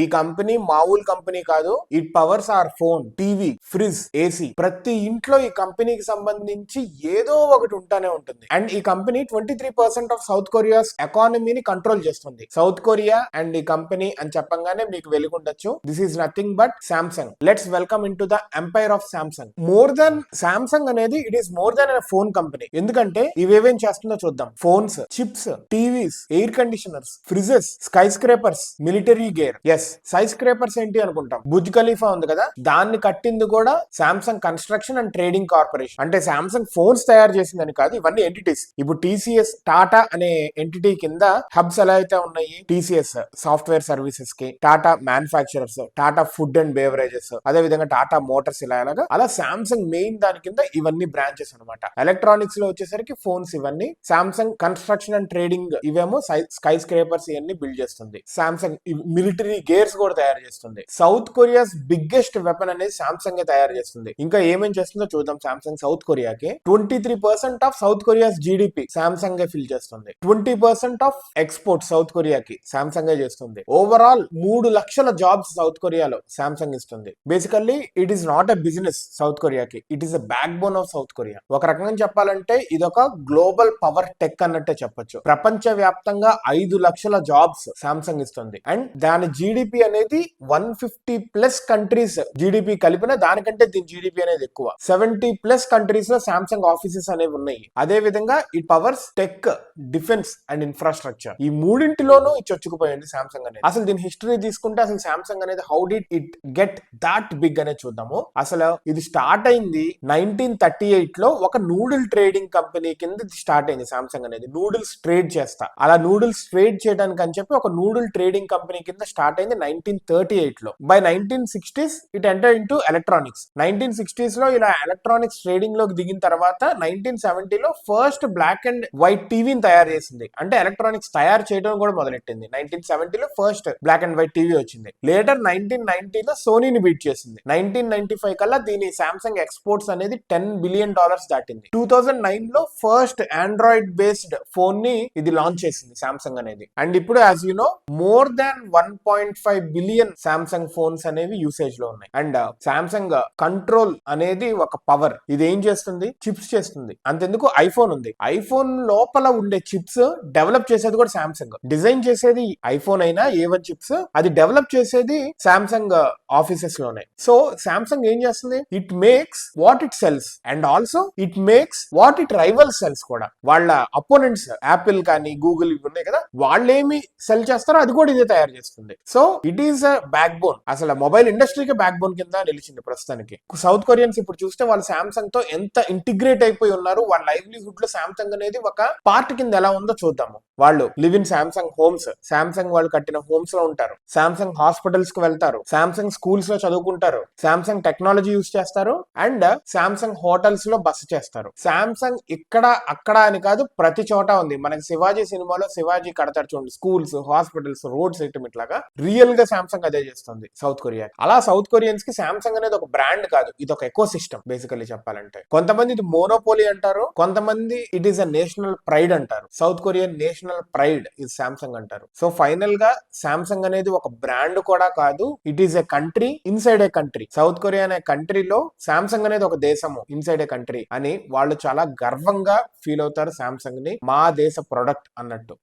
ఈ కంపెనీ మామూలు కంపెనీ కాదు. It powers our phone, TV, fridge, AC. ప్రతి ఇంట్లో ఈ కంపెనీకి సంబంధించి ఏదో ఒకటి ఉంటానే ఉంటుంది. అండ్ ఈ కంపెనీ 23% ఆఫ్ సౌత్ కొరియాస్ ఎకానమీని కంట్రోల్ చేస్తుంది. సౌత్ కొరియా అండ్ ఈ కంపెనీ అని చెప్పంగానే మీకు వెలుగుండొచ్చు. This is nothing but Samsung. Let's welcome in to the empire of Samsung. More than Samsung అనేది it is more than phone company. ఎందుకంటే ఇవేవేం చేస్తుందో చూద్దాం. Phones, chips, TVs, air conditioners, fridges, skyscrapers, military gear. Yes, skyscrapers ఏంటి అనుకుంటాం, Burj Khalifa ఉంది కదా, దాన్ని కట్టింది కూడా Samsung construction and trading corporation. అంటే సామ్సంగ్ ఫోన్స్ తయారు చేసిందని కాదు, ఇవన్నీ ఎంటిటీస్. ఇప్పుడు టీసీఎస్, టాటా అనే ఎంటిటీ కింద హబ్స్ ఎలా అయితే ఉన్నాయి, టీసీఎస్ సాఫ్ట్వేర్ సర్వీసెస్ కి, Tata manufacturers, Tata food and beverages, అదే విధంగా టాటా మోటార్స్, ఇలా అలా సామ్సంగ్ మెయిన్ దాని కింద ఇవన్నీ బ్రాంచెస్ అనమాట. ఎలక్ట్రానిక్స్ లో వచ్చేసరికి ఫోన్స్, ఇవన్నీ సామ్సంగ్ కన్స్ట్రక్షన్ అండ్ ట్రేడింగ్, ఇవేమో స్కై స్క్రేపర్స్ ఇవన్నీ బిల్డ్ చేస్తుంది. సామ్సంగ్ మిలిటరీ గేర్స్ కూడా తయారు చేస్తుంది. సౌత్ కొరియాస్ బిగ్గెస్ట్ వెపన్ అనేది సామ్సంగ్ తయారు చేస్తుంది. ఇంకా ఏమేం చేస్తుందో చూద్దాం. సామ్సంగ్ సౌత్ కొరియాకి 23% of South Korea's GDP Samsung fill చేస్తుంది. 20% ఆఫ్ ఎక్స్పోర్ట్ సౌత్ కొరియాకి సామ్సంగ్ చేస్తుంది. ఓవరాల్ 3 లక్షల జాబ్స్ సౌత్ కొరియాలో సామ్సంగ్ ఇస్తుంది. Basically it is not a business South కొరియాకి, it is a back bone of south Korea. ఒక రకంగా చెప్పాలంటే ఇదొక గ్లోబల్ పవర్ టెక్ అన్నట్టే చెప్పొచ్చు. ప్రపంచ వ్యాప్తంగా 5 లక్షల జాబ్స్ సామ్సంగ్ ఇస్తుంది. అండ్ దాని జీడిపి అనేది 150+ కంట్రీస్ జీడిపి కలిపిన దానికంటే దీని జీడిపి అనేది ఎక్కువ. 70+ కంట్రీస్ లో సామ్సంగ్ ఆఫీసెస్ అనేవి ఉన్నాయి. అదే విధంగా ఈ powers tech, defence and infrastructure, ఈ మూడింటిలోనూ చొచ్చుకుపోయింది సామ్సంగ్ అనేది. అసలు దీని హిస్టరీ తీసుకుంటే అసలు సామ్సంగ్ అనేది how did it get that big అనేది చూద్దాము. అసలు ఇది స్టార్ట్ అయింది 1938 లో ఒక నూడిల్ ట్రేడింగ్ కంపెనీ కింద స్టార్ట్ అయింది సామ్సంగ్ అనేది. నూడిల్స్ ట్రేడ్ చేస్తా, అలా నూడిల్స్ ట్రేడ్ చేయడానికి అని చెప్పి ఒక నూడిల్ ట్రేడింగ్ కంపెనీ కింద స్టార్ట్ అయింది 1938 లో. By 1960s it enter into electronics. 1960s లో ఇలా ఎలక్ట్రానిక్స్ ట్రేడింగ్ లోకి దిగిన తర్వాత 1970 లో ఫస్ట్ బ్లాక్ అండ్ వైట్ టీవీని తయారు చేసింది. అంటే ఎలక్ట్రానిక్స్ తయారు చేయడం కూడా మొదలెట్టింది. 1970 లో first black and white TV వచ్చింది. లేటర్ 1990 లో సోనీని బీట్ చేసింది. 1995 కల్లా దీని సామ్సంగ్ ఎక్స్పోర్ట్స్ అనేది $10 బిలియన్ దాటింది. 2009 లో ఫస్ట్ ఆండ్రాయిడ్ బేస్డ్ ఫోన్ ని ఇది లాంచ్ చేసింది సామ్సంగ్ అనేది. అండ్ ఇప్పుడు as you know more than 1.5 billion Samsung phones అనేవి యూసేజ్ లో ఉన్నాయి. అండ్ సామ్సంగ్ కంట్రోల్ అనేది ఒక పవర్. ఇది ఏం చేస్తుంది, చిప్స్ చేస్తుంది. అంతెందుకు ఐఫోన్ ఉంది, ఐఫోన్ లోపల ఉండే చిప్స్ డెవలప్ చేసేది కూడా సామ్సంగ్. డిజైన్ చేసేది ఐఫోన్ అయినా A1 చిప్స్, అది డెవలప్ చేసేది సామ్సంగ్ ఆఫీసెస్ లోనే. సో సామ్సంగ్ ఏం చేస్తుంది, it makes what it cells and also it makes what it rival cells కూడా. వాళ్ళ అపోనెంట్స్ యాపిల్ కానీ గూగుల్ ఇవి ఉన్నాయి కదా, వాళ్ళేమి సెల్ చేస్తారో అది కూడా ఇదే తయారు చేస్తుంది. So it is a back bone. అసలు మొబైల్ ఇండస్ట్రీకి బ్యాక్ బోన్ కింద నిలిచింది ప్రస్తుతానికి. సౌత్ కొరియన్స్ ఇప్పుడు చూస్తే వాళ్ళు సామ్సంగ్ తో ఎంత ఇంటిగ్రేట్ అయిపోయి ఉన్నారు. వాళ్ళ లైవ్లీహుడ్ లో సామ్సంగ్ అనేది ఒక పార్ట్ కింద ఎలా ఉందో చూద్దాము. వాళ్ళు live in Samsung homes, Samsung వాళ్ళు కట్టిన హోమ్స్ లో ఉంటారు. సామ్సంగ్ హాస్పిటల్స్ కి వెళ్తారు, సామ్సంగ్ స్కూల్స్ లో చదువుకుంటారు, సామ్సంగ్ టెక్నాలజీ యూస్ చేస్తారు, అండ్ సామ్సంగ్ హోటల్స్ లో బస చేస్తారు. సామ్సంగ్ ఇక్కడ అక్కడ అని కాదు, ప్రతి చోట ఉంది. మనకి శివాజీ సినిమాలో శివాజీ కడతారు చూడండి, స్కూల్స్, హాస్పిటల్స్, రోడ్ సిస్టమ్, ఇట్లాగా రియల్ గా సామ్సంగ్ అదే చేస్తుంది సౌత్ కొరియా. అలా సౌత్ కొరియన్స్ కి సామ్సంగ్ అనేది ఒక బ్రాండ్ కాదు, ఇది ఒక ఎకో సిస్టమ్ బేసికల్లీ చెప్పాలంటే. కొంతమంది ఇది మోనోపోలీ అంటారు, కొంతమంది it is a national pride అంటారు. సౌత్ కొరియన్ నేషనల్ ప్రైడ్ ఇది సామ్సంగ్ అంటారు. సో ఫైనల్ గా సామ్సంగ్ అనేది ఒక బ్రాండ్ కూడా కాదు, it is a country inside A country. South Korea అనే కంట్రీలో సామ్సంగ్ అనేది ఒక దేశము ఇన్సైడ్ ఏ కంట్రీ అని వాళ్ళు చాలా గర్వంగా ఫీల్ అవుతారు సామ్సంగ్ ని మా దేశ ప్రొడక్ట్ అన్నట్టు.